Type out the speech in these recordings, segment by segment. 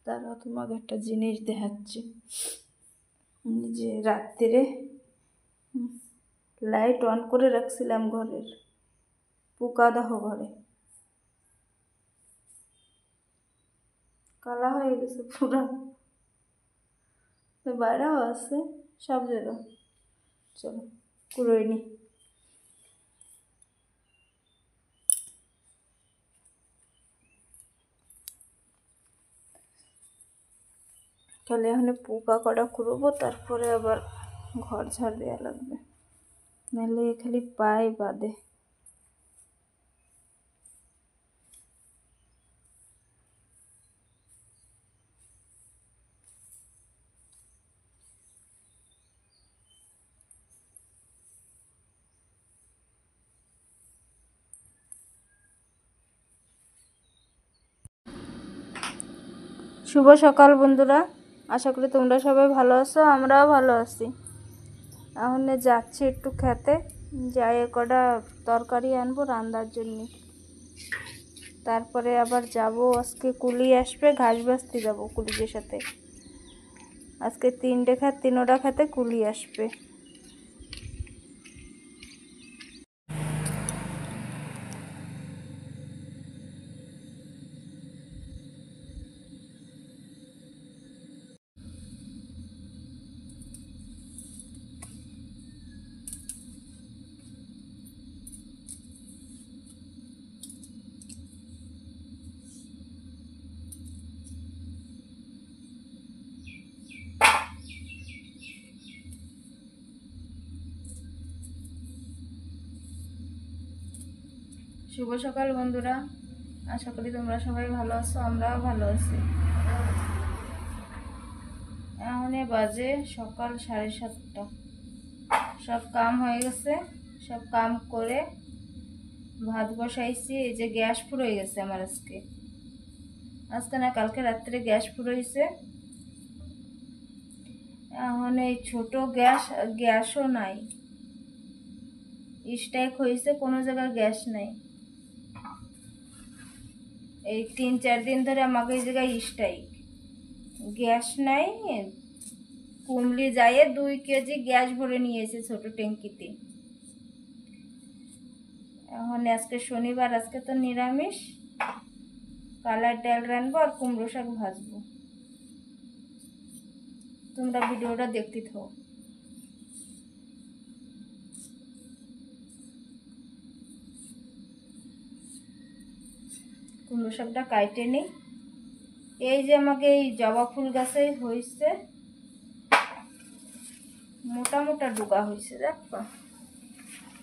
তারা তোমাকে একটা জিনিস দেখাচ্ছি। যে রাত্রে লাইট অন করে রাখছিলাম ঘরের, পোকা দেখো ঘরে কালা হয়ে গেছে পুরা, বাইরেও আছে সব জায়গা। চলো কুড়োই নি। তাহলে এখানে পোকা কটা কুড়বো, তারপরে আবার ঘর ঝাড় দেওয়া লাগবে, নাহলে খালি পায়ে বাঁধে। শুভ সকাল বন্ধুরা, আশা করি তোমরা সবাই ভালো আছো, আমরাও ভালো আছি। এখন যাচ্ছি একটু খেতে, যাই কটা তরকারি আনবো রান্নার জন্য। তারপরে আবার যাব, আজকে কুলি আসবে, ঘাস বাছতে যাবো কুলিদের সাথে। আজকে 3টা খেতে কুলি আসবে। শুভ সকাল বন্ধুরা, আশা করি তোমরা সবাই ভালো আছো, আমরাও ভালো আছি। এখন বাজে সকাল 7:30। সব কাম হয়ে গেছে, সব কাম করে ভাত বসাইছি। এই যে গ্যাস ফুরোয় গেছে আমার, আজকে না কালকে রাত্রে গ্যাস ফুরোইছে। এখন এই ছোট গ্যাসও নাই, স্ট্রাইক হয়েছে, কোনো জায়গায় গ্যাস নাই। এই 3-4 দিন ধরে আমাকে এই জায়গায় স্ট্রাইক, গ্যাস নাই। কুমলি যায় 2 কেজি গ্যাস ভরে নিয়েছে ছোট ট্যাঙ্কিতে। এখন আজকে শনিবার, আজকে তো নিরামিষ, কালার ডাল রানবো আর কুমড়ো শাক ভাজবো। তোমরা ভিডিওটা দেখতে থাকো। কুমড়ো শাকটা কাটে নিই। এই যে আমাকে এই জবা ফুল গাছে হয়েছে, মোটা মোটা ডুগা হয়েছে, দেখো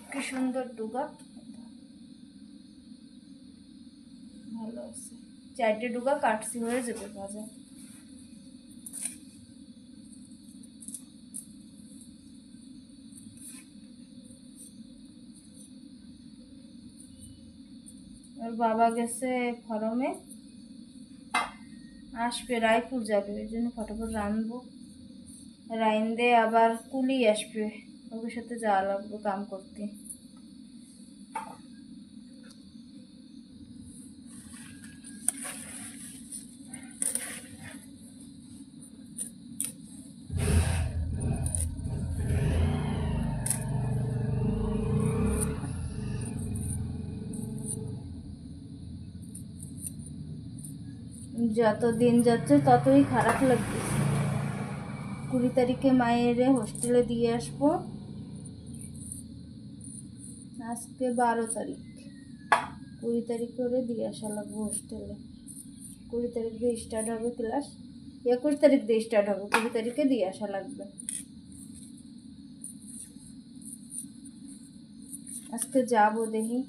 কি সুন্দর ডুগা, ভালো আছে। 4টে ডুগা কাটছি, হয়ে যাবে ভাজা। ওর বাবা গেছে ফরমে, আসবে, রায়পুর যাবে, ওই জন্য ফটাফট রানবো। রাইন দিয়ে আবার কুলি আসবে, ওদের সাথে যাওয়া লাগবে কাম করতে। যত দিন যাচ্ছে ততই খারাপ লাগতেছে। 20 তারিখে মায়ের হোস্টেলে দিয়ে আসবো, আজকে 12 তারিখ, 20 তারিখে ওরে দিয়ে আসা লাগবে হোস্টেলে। 20 তারিখ দিয়ে স্টার্ট হবে ক্লাস, 21 তারিখ দিয়ে স্টার্ট হবে, 20 তারিখে দিয়ে আসা লাগবে। আজকে যাবো, দেখি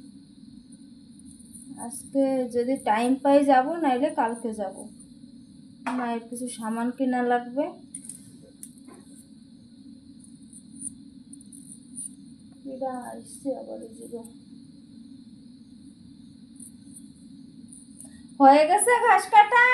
আজকে যদি টাইম পাই যাব, নাইলে কালকে যাব। মায়ের কিছু সামান কেনা লাগবে। এটা আসছে আবার, হয়ে গেছে ঘাস কাটা।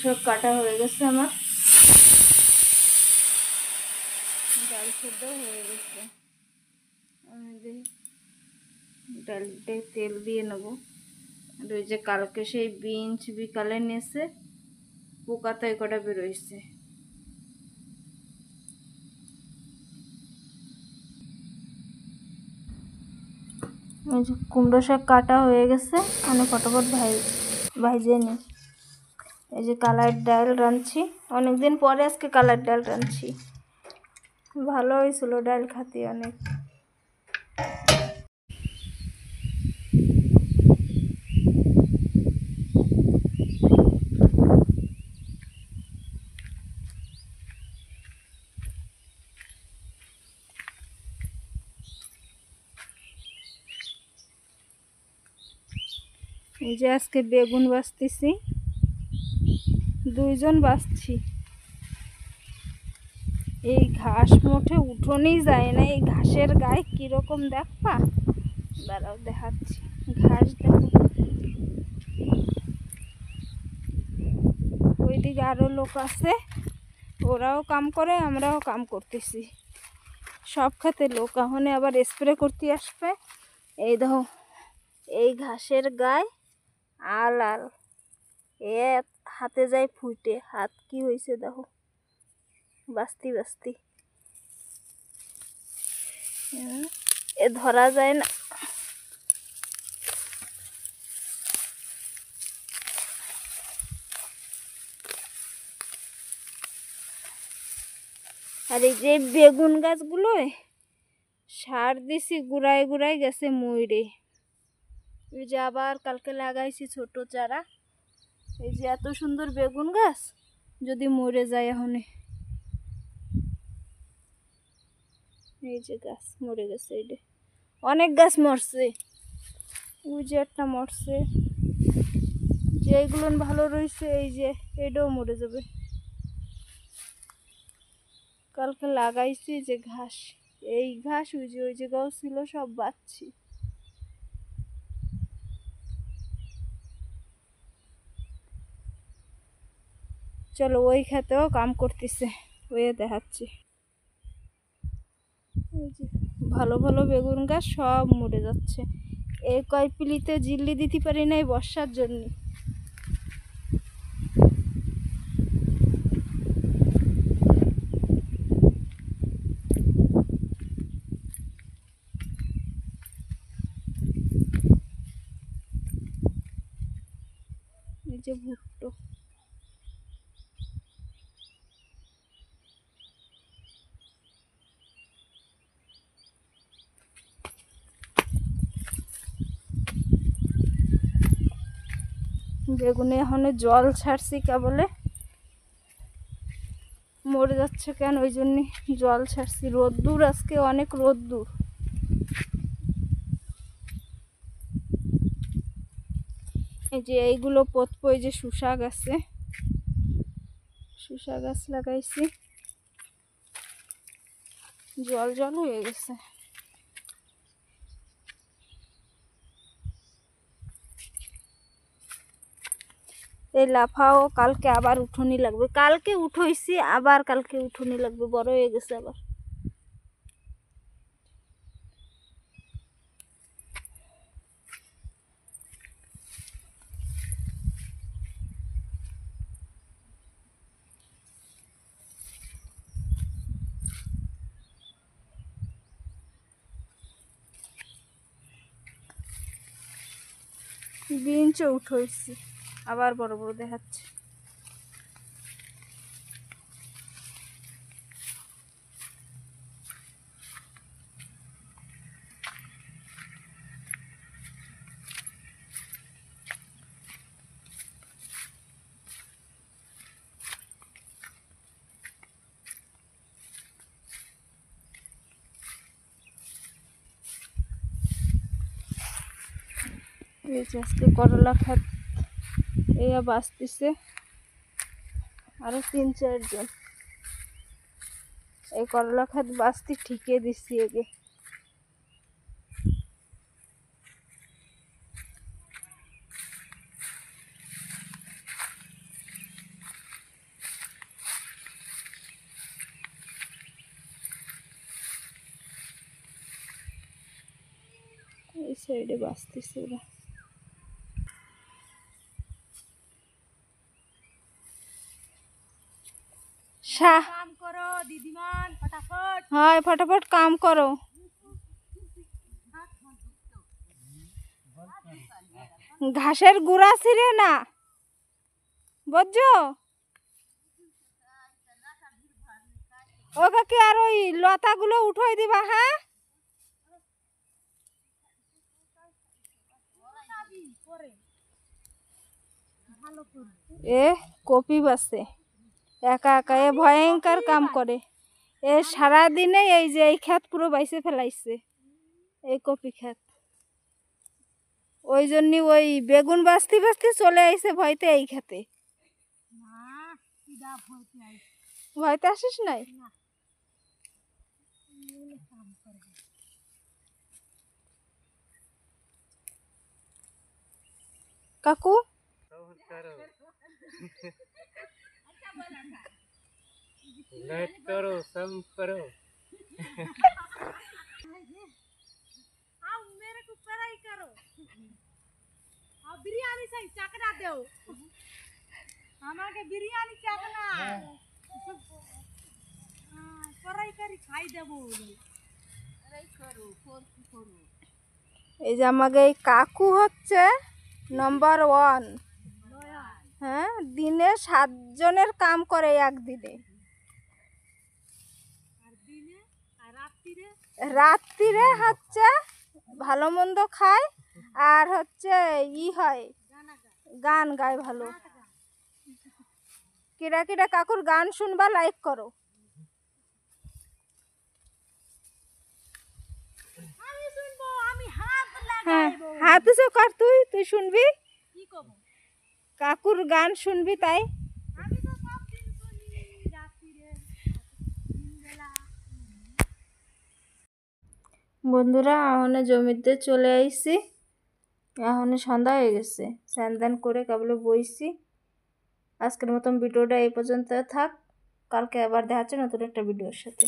শাক কাটা হয়ে গেছে আমার, ডাল সেদ্ধ হয়ে গেছে। আমি ডালটায় তেল দিয়ে নেবো। আর ওই যে কালকে সেই বিনস বিকালে নেছে, পোকা তো এই কটা বেরোইছে। ওই যে কুমড়ো শাক কাটা হয়ে গেছে, মানে ফটাফট ভাইজে নিই। এই যে কালার ডাল রাঁধছি, অনেকদিন পরে আজকে কালার ডাল রাঁধছি। ভালো হয়েছিল ডাল খাতে অনেক। এই যে আজকে বেগুন বাছতেছি, দুইজন বাছছি। এই ঘাস মোটে উঠোনেই যায় না, এই ঘাসের গায়ে কিরকম দেখবা, দাঁড়াও দেখাচ্ছি। ঘাস দেখো, ওইদিকে আরো লোক আছে, ওরাও কাম করে, আমরাও কাম করতেছি। সব খাতে লোক, এখন আবার স্প্রে করতে আসবে। এই দেখো এই ঘাসের গায়ে আল আল, এ হাতে যায় ফুটে, হাত কি হয়েছে দেখো, বাস্তি বাস্তি। এ ধরা যায় না। আর এই যে বেগুন গাছগুলো সার দিছি, গুড়ায় গুড়ায় গেছে ময়ূরে। এই যে আবার কালকে লাগাইছি ছোট চারা। এই যে এত সুন্দর বেগুন গাছ যদি মরে যায় এখন। এই যে গাছ মরে গেছে, এইটা অনেক গাছ মরছে। ওই যে একটা মরছে, যেগুলো ভালো রয়েছে এই যে এটাও মরে যাবে। কালকে লাগাইছি যে ঘাস, এই ঘাস ওই যে গাছ ছিল সব বাচ্ছি। চলো ওই খেতেও কাম করতেছে, ওই দেখাচ্ছি। এই যে ভালো ভালো বেগুন গাছ সব মরে যাচ্ছে। এই কয় পিলিতে জিল্লি দিতে পারি না এই বর্ষার জন্য। এই যে ভুট্টো, বেগুনে এখন জল ছাড়ছি কেবলে, মরে যাচ্ছে কেন ওই জন্য জল ছাড়ছি। রোদ্দুর আজকে অনেক রোদ্দুর। এই যে এইগুলো পোতবো, এই যে শুষা গাছে, শুষা গাছ লাগাইছি, জল জল হয়ে গেছে। এই লাফাও কালকে আবার উঠোনি লাগবে, কালকে উঠোইছি আবার কালকে উঠোনি লাগবে, বড় হয়ে গেছে আবার। বিনচও উঠোইছি, আবার বড় বড় দেখাচ্ছে। এই যে আজকে করলা খাত এয়া বাঁচতেছে, আরো 3-4 জন। এই করলা খাত বাঁচতে ঠিকে দিচ্ছি এগে। সাইডে বাঁচতেছে ওরা। काम करो दीदीमान फटाफट। हाँ फटाफट काम करो। ঘাসের গুঁড়া ছিঁড়ে না বুঝছো ওকে কি আর ওই লতাগুলো উঠাই দিবা। হ্যাঁ এ কপি বাসে একা একা এ ভয়ঙ্কর কাম করে। এ সারাদিনে এই যে এই ক্ষেত পুরো বাইসে ফেলাইছে এই কপি ক্ষেত। ওই জন্য ওই বেগুন বাস্তি বাস্তি চলে আইছে ভয়তে এই খেতে। ভয়তে আসিস নাই? কাকু लाइट करो सब करो। आओ मेरे को पढ़ाई करो। आओ बिरयानी से चकना दो আমাকে বিরিয়ানি চাকনা পড়াই করি খাই দেব। পড়াই করো কি করো। এই যে আমাকে এই কাকু হচ্ছে নাম্বার 1। হ্যাঁ দিনে 7 জনের কাম করে একদিনে। রাত্রিরে হচ্ছে ভালো মন্দ খায় আর হচ্ছে ই হয় গান গায় ভালো। কিরা কিরা কাকুর গান শুনবা লাইক করো। আমি শুনবো আমি হাত লাগাইবো। হাত তো কর তুই তুই শুনবি কি কব কাকুর গান শুনবি তাই। আমি তো সব দিন শুনি রাত্রিরে দিনবেলা। বন্ধুরা এখন জমিতে চলে আইছি। এখন সন্ধ্যা হয়ে গেছে স্নান করে কেবল বইছি। আজকের মতন ভিডিওটা এই পর্যন্ত থাক। কালকে আবার দেখা হচ্ছে নতুন একটা ভিডিওর সাথে।